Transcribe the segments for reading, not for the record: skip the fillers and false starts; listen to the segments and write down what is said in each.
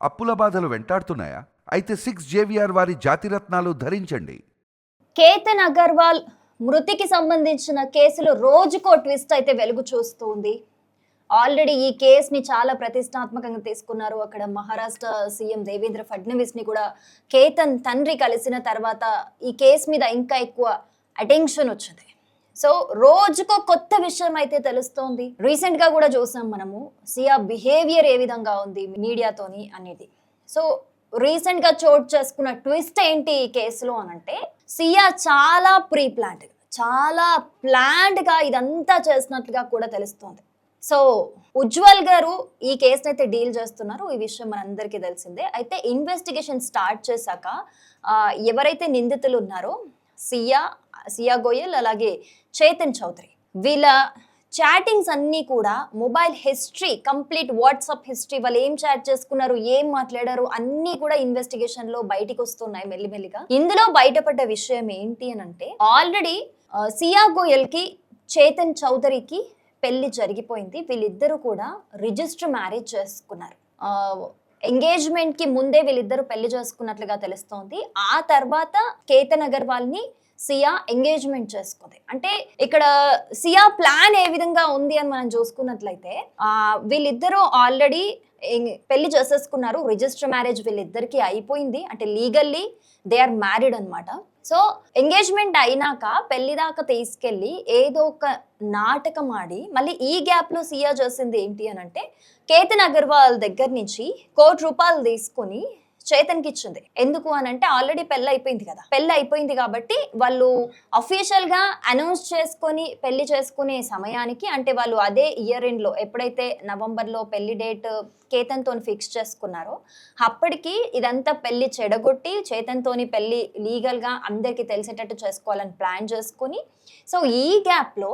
అప్పుల బాధలు వెంటాడుతున్నాయా? అయితే 6 JVR వారి జాతిరత్నాలు ధరించండి. కేతన్ అగర్వాల్ మృతికి సంబంధించిన కేసులో రోజుకో ట్విస్ట్ అయితే వెలుగు చూస్తుంది. ఆల్రెడీ ఈ కేసుని చాలా ప్రతిష్టాత్మకంగా తీసుకున్నారు. అక్కడ మహారాష్ట్ర సీఎం దేవేంద్ర ఫడ్నవీస్ ని కూడా కేతన్ తండ్రి కలిసిన తర్వాత ఈ కేసు మీద ఇంకా ఎక్కువ అటెన్షన్ వచ్చింది. సో రోజుకో కొత్త విషయం అయితే తెలుస్తోంది. రీసెంట్ గా కూడా చూసాం మనము సియా బిహేవియర్ ఏ విధంగా ఉంది మీడియాతోని అనేది. సో రీసెంట్ గా చోటు చేసుకున్న ట్విస్ట్ ఏంటి ఈ కేసులో అనంటే, సియా చాలా చాలా ప్లాన్డ్ గా ఇదంతా చేసినట్లుగా కూడా తెలుస్తోంది. సో ఉజ్వల్ గారు ఈ కేసుని అయితే డీల్ చేస్తున్నారు. ఈ విషయం మనందరికీ తెలిసిందే. అయితే ఇన్వెస్టిగేషన్ స్టార్ట్ చేశాక ఎవరైతే నిందితులు ఉన్నారో సియా గోయల్ అలాగే చేతన్ చౌదరి, వీళ్ళ చాటింగ్స్ అన్నీ కూడా mobile history, complete WhatsApp history, వాళ్ళు ఏం చాట్ చేసుకున్నారు, ఏం మాట్లాడారు అన్నీ కూడా ఇన్వెస్టిగేషన్ లో బయటికి వస్తున్నాయి మెల్లిమెల్లిగా. ఇందులో బయటపడ్డ విషయం ఏంటి అని అంటే, ఆల్రెడీ సియా గోయల్ కి చేతన్ చౌదరికి పెళ్లి జరిగిపోయింది. వీళ్ళిద్దరూ కూడా రిజిస్టర్ మ్యారేజ్ చేసుకున్నారు. ఎంగేజ్మెంట్ కి ముందే వీళ్ళిద్దరూ పెళ్లి చేసుకున్నట్లుగా తెలుస్తోంది. ఆ తర్వాత కేతన్ అగర్వాల్ ని సియా ఎంగేజ్మెంట్ చేసుకుంది. అంటే ఇక్కడ సియా ప్లాన్ ఏ విధంగా ఉంది అని మనం చూసుకున్నట్లయితే, వీళ్ళిద్దరూ ఆల్రెడీ పెళ్లి చేసేసుకున్నారు. రిజిస్టర్ మ్యారేజ్ వీళ్ళిద్దరికి అయిపోయింది. అంటే లీగల్లీ దే ఆర్ మ్యారీడ్ అనమాట. సో ఎంగేజ్మెంట్ అయినాక పెళ్లి దాకా తీసుకెళ్లి ఏదో ఒక నాటకం ఆడి మళ్ళీ ఈ గ్యాప్ లో సియా చేసింది ఏంటి అని అంటే, కేతన్ అగర్వాల్ దగ్గర నుంచి ₹1,00,00,000 తీసుకొని చేతన్కి ఇచ్చింది. ఎందుకు అని అంటే, ఆల్రెడీ పెళ్లి అయిపోయింది కదా, పెళ్లి అయిపోయింది కాబట్టి వాళ్ళు అఫీషియల్ గా అనౌన్స్ చేసుకొని పెళ్లి చేసుకునే సమయానికి, అంటే వాళ్ళు అదే ఇయర్ ఎండ్ లో ఎప్పుడైతే నవంబర్ లో పెళ్లి డేట్ కేతన్ తోని ఫిక్స్ చేసుకున్నారో, అప్పటికి ఇదంతా పెళ్లి చెడగొట్టి చేతన్ తోని పెళ్లి లీగల్ గా అందరికి తెలిసేటట్టు చేసుకోవాలని ప్లాన్ చేసుకుని, సో ఈ గ్యాప్ లో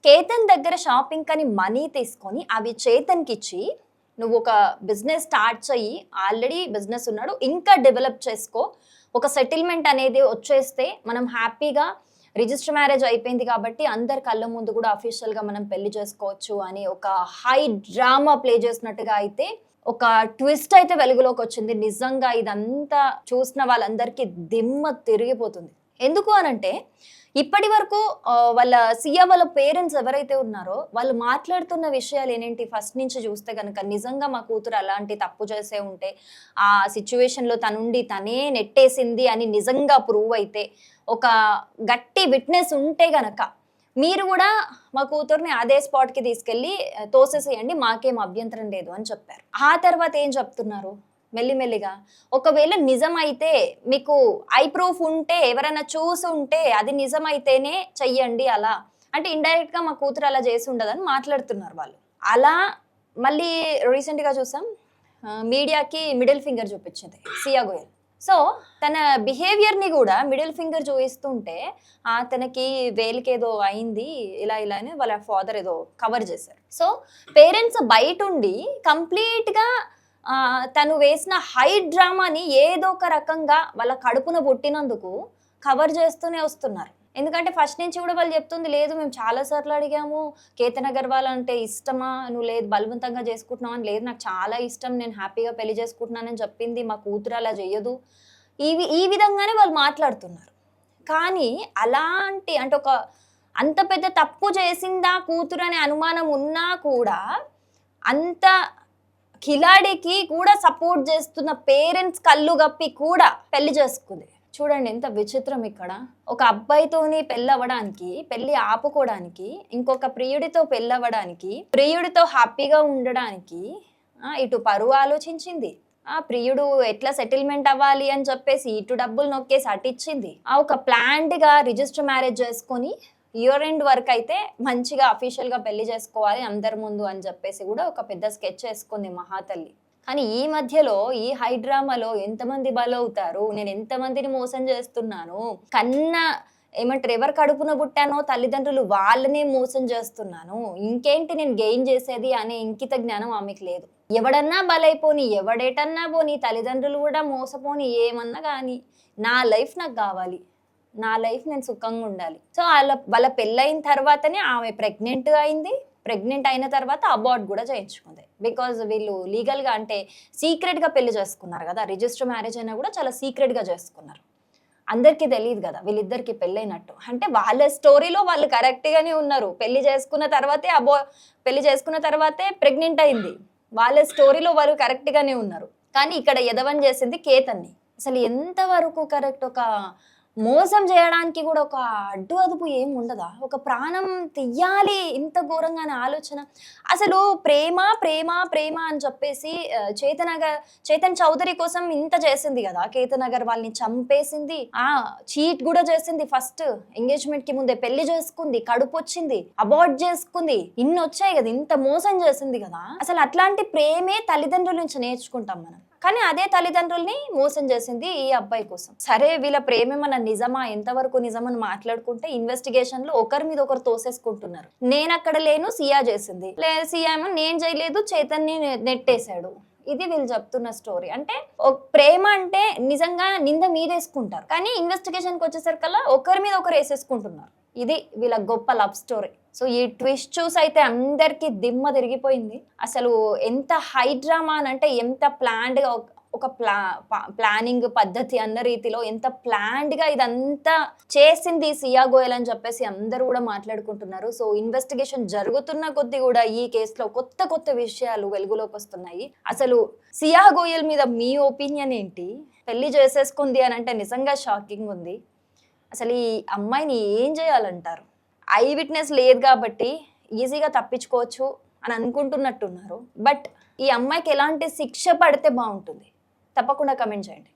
కేతన్ దగ్గర షాపింగ్ కని మనీ తీసుకొని అవి చేతన్కి ఇచ్చి, నువ్వు ఒక బిజినెస్ స్టార్ట్ చెయ్యి, ఆల్రెడీ బిజినెస్ ఉన్నాడు, ఇంకా డెవలప్ చేసుకో, ఒక సెటిల్మెంట్ అనేది వచ్చేస్తే మనం హ్యాపీగా రిజిస్టర్ మ్యారేజ్ అయిపోయింది కాబట్టి అందరి కళ్ళ ముందు కూడా అఫీషియల్ గా మనం పెళ్లి చేసుకోవచ్చు అని ఒక హై డ్రామా ప్లే చేసినట్టుగా అయితే ఒక ట్విస్ట్ అయితే వెలుగులోకి వచ్చింది. నిజంగా ఇదంతా చూసిన వాళ్ళందరికీ దిమ్మ తిరిగిపోతుంది. ఎందుకు అనంటే, ఇప్పటి వరకు వాళ్ళ సియా వాళ్ళ పేరెంట్స్ ఎవరైతే ఉన్నారో వాళ్ళు మాట్లాడుతున్న విషయాలు ఏంటి, ఫస్ట్ నుంచి చూస్తే కనుక నిజంగా మా కూతురు అలాంటి తప్పు చేసే ఉంటే, ఆ సిచ్యువేషన్లో తనుండి తనే నెట్టేసింది అని నిజంగా ప్రూవ్ అయితే, ఒక గట్టి విట్నెస్ ఉంటే గనక మీరు కూడా మా కూతుర్ని అదే స్పాట్కి తీసుకెళ్ళి తోసేసేయండి, మాకేం అభ్యంతరం లేదు అని చెప్పారు. ఆ తర్వాత ఏం చెప్తున్నారు మెల్లిమెల్లిగా, ఒకవేళ నిజమైతే మీకు ఐ ప్రూఫ్ ఉంటే, ఎవరైనా చూసి ఉంటే అది నిజమైతేనే చెయ్యండి అలా, అంటే ఇండైరెక్ట్ గా మా కూతురు అలా చేసి ఉండదని మాట్లాడుతున్నారు వాళ్ళు. అలా మళ్ళీ రీసెంట్ గా చూసాం మీడియాకి మిడిల్ ఫింగర్ చూపించింది సియా గోయల్. సో తన బిహేవియర్ ని కూడా మిడిల్ ఫింగర్ చూపిస్తుంటే, తనకి వేలికేదో అయింది ఇలా ఇలా అని వాళ్ళ ఫాదర్ ఏదో కవర్ చేశారు. సో పేరెంట్స్ బయట ఉండి కంప్లీట్ గా తను వేసిన హై డ్రామాని ఏదో ఒక రకంగా వాళ్ళ కడుపున పుట్టినందుకు కవర్ చేస్తూనే వస్తున్నారు. ఎందుకంటే ఫస్ట్ నుంచి కూడా వాళ్ళు చెప్తుంది, లేదు మేము చాలా సార్లు అడిగాము, కేతన్ అగర్వాల్ అంటే ఇష్టమా, నువ్వు లేదు బలవంతంగా చేసుకుంటున్నావు అని, లేదు నాకు చాలా ఇష్టం, నేను హ్యాపీగా పెళ్లి చేసుకుంటున్నానని చెప్పింది, మా కూతురు అలా చెయ్యదు, ఈ విధంగానే వాళ్ళు మాట్లాడుతున్నారు. కానీ అలాంటి అంటే ఒక అంత పెద్ద తప్పు చేసిందా కూతురు అనే అనుమానం ఉన్నా కూడా అంత కిలాడికి కూడా సపోర్ట్ చేస్తున్న పేరెంట్స్ కళ్ళు గప్పి కూడా పెళ్లి చేసుకుంది. చూడండి ఎంత విచిత్రం. ఇక్కడ ఒక అబ్బాయితోని పెళ్ళవడానికి, పెళ్లి ఆపుకోవడానికి, ఇంకొక ప్రియుడితో పెళ్ళవడానికి, ప్రియుడితో హ్యాపీగా ఉండడానికి ఇటు పరువు ఆలోచించింది, ప్రియుడు ఎట్లా సెటిల్మెంట్ అవ్వాలి అని చెప్పేసి ఇటు డబ్బులు నొక్కేసి అటిచ్చింది, ఒక ప్లాన్డ్ గా రిజిస్టర్ మ్యారేజ్ చేసుకొని ఇయర్ ఎండ్ వరకు అయితే మంచిగా అఫీషియల్ గా పెళ్లి చేసుకోవాలి అందరి ముందు అని చెప్పేసి కూడా ఒక పెద్ద స్కెచ్ వేసుకుంది మహాతల్లి. కానీ ఈ మధ్యలో ఈ హై డ్రామాలో ఎంతమంది బలవుతారు, నేను ఎంతమందిని మోసం చేస్తున్నాను, ఏమంటారు ఎవరు కడుపున పుట్టానో తల్లిదండ్రులు వాళ్ళనే మోసం చేస్తున్నాను, ఇంకేంటి నేను గెయిన్ చేసేది అనే ఇంకిత జ్ఞానం ఆమెకు లేదు. ఎవడన్నా బలైపోని, ఎవడేటన్నా పోని, తల్లిదండ్రులు కూడా మోసపోని, ఏమన్నా కానీ నా లైఫ్ నాకు కావాలి, నా లైఫ్ నేను సుఖంగా ఉండాలి. సో వాళ్ళ పెళ్ళైన తర్వాతనే ఆమె ప్రెగ్నెంట్ అయింది. ప్రెగ్నెంట్ అయిన తర్వాత అబార్ట్ కూడా చేయించుకుంది. బికాజ్ వీళ్ళు లీగల్గా అంటే సీక్రెట్గా పెళ్లి చేసుకున్నారు కదా, రిజిస్టర్ మ్యారేజ్ అయినా కూడా చాలా సీక్రెట్గా చేసుకున్నారు. అందరికీ తెలియదు కదా వీళ్ళిద్దరికి పెళ్ళైనట్టు. అంటే వాళ్ళ స్టోరీలో వాళ్ళు కరెక్ట్గానే ఉన్నారు. పెళ్లి చేసుకున్న తర్వాతే ప్రెగ్నెంట్ అయింది. వాళ్ళ స్టోరీలో వాళ్ళు కరెక్ట్గానే ఉన్నారు. కానీ ఇక్కడ ఎదవని చేసింది కేతన్ని. అసలు ఎంతవరకు కరెక్ట్? ఒక మోసం చేయడానికి కూడా ఒక అడ్డు అదుపు ఏం ఉండదా? ఒక ప్రాణం తీయాలి ఇంత ఘోరంగానే ఆలోచన. అసలు ప్రేమ ప్రేమ ప్రేమ అని చెప్పేసి చేతన్ చౌదరి కోసం ఇంత చేసింది కదా. కేతన్ అగర్వాల్ని చంపేసింది, చీట్ కూడా చేసింది. ఫస్ట్ ఎంగేజ్మెంట్ కి ముందే పెళ్లి చేసుకుంది, కడుపు వచ్చింది, అబార్ట్ చేసుకుంది, ఇన్ని వచ్చాయి కదా, ఇంత మోసం చేసింది కదా. అసలు అట్లాంటి ప్రేమే తల్లిదండ్రుల నుంచి నేర్చుకుంటాం మనం. కానీ అదే తల్లిదండ్రుల్ని మోసం చేసింది ఈ అబ్బాయి కోసం. సరే వీళ్ళ ప్రేమ మన నిజమా, ఎంతవరకు నిజమని మాట్లాడుకుంటే ఇన్వెస్టిగేషన్ లో ఒకరి మీద ఒకరు తోసేసుకుంటున్నారు. నేను అక్కడ లేను, సియా చేసింది, సియా ఏమో నేను చేయలేదు, చైతన్య నెట్టేశాడు. ఇది వీళ్ళు చెప్తున్న స్టోరీ. అంటే ప్రేమ అంటే నిజంగా నింద మీదేసుకుంటారు, కానీ ఇన్వెస్టిగేషన్కి వచ్చేసరికల్లా ఒకరి మీద ఒకరు వేసేసుకుంటున్నారు. ఇది వీళ్ళ గొప్ప లవ్ స్టోరీ. సో ఈ ట్విస్ట్ చూసి అయితే అందరికి దిమ్మ తిరిగిపోయింది. అసలు ఎంత హై డ్రామా అని అంటే ఎంత ప్లాన్డ్గా ఒక ప్లానింగ్ పద్ధతి అన్న రీతిలో ఎంత ప్లాన్డ్గా ఇదంతా చేసింది సియా గోయల్ అని చెప్పేసి అందరూ కూడా మాట్లాడుకుంటున్నారు. సో ఇన్వెస్టిగేషన్ జరుగుతున్న కొద్దీ కూడా ఈ కేసులో కొత్త కొత్త విషయాలు వెలుగులోకి వస్తున్నాయి. అసలు సియా గోయల్ మీద మీ ఒపీనియన్ ఏంటి? పెళ్లి చేసేసుకుంది అని అంటే నిజంగా షాకింగ్ ఉంది. అసలు ఈ అమ్మాయిని ఏం చేయాలంటారు? ఐ విట్నెస్ లేదు కాబట్టి ఈజీగా తప్పించుకోవచ్చు అని అనుకుంటున్నట్టున్నారు. బట్ ఈ అమ్మాయికి ఎలాంటి శిక్ష పడితే బాగుంటుంది? తప్పకుండా కమెంట్ చేయండి.